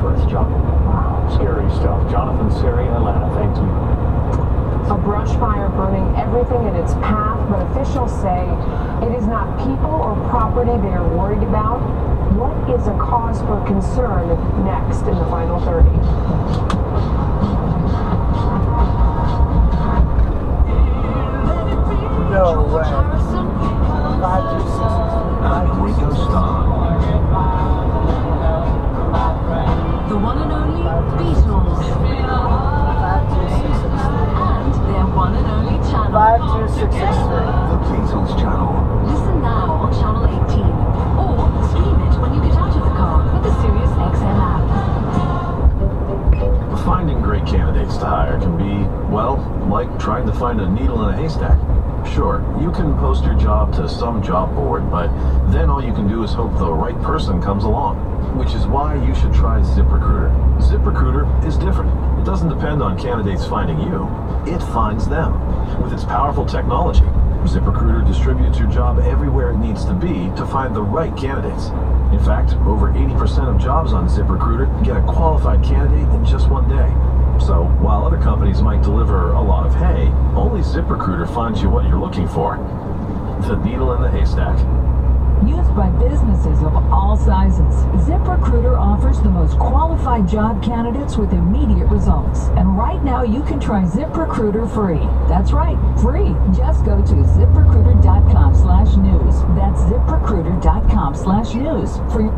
first job. Wow, scary stuff. Jonathan Siri in Atlanta, thank you. A brush fire burning everything in its path, but officials say it is not people or property they are worried about. What is a cause for concern? Next in the final 30. No way. 526. And Ringo Starr. The one and only Beatles. 52663. And their one and only channel. 52663. The Beatles Channel. Listen now on Channel 18. Or stream it when you get out of the car with the Sirius XM app. Finding great candidates to hire can be, well, like trying to find a needle in a haystack. Sure, you can post your job to some job board, but then all you can do is hope the right person comes along. Which is why you should try ZipRecruiter. ZipRecruiter is different. It doesn't depend on candidates finding you. It finds them. With its powerful technology, ZipRecruiter distributes your job everywhere it needs to be to find the right candidates. In fact, over 80% of jobs on ZipRecruiter get a qualified candidate in just one day. So, while other companies might deliver a lot of hay, only ZipRecruiter finds you what you're looking for. The needle in the haystack. Used by businesses of all sizes, ZipRecruiter offers the most qualified job candidates with immediate results. And right now you can try ZipRecruiter free. That's right, free. Just go to ZipRecruiter.com/news. That's ZipRecruiter.com/news for your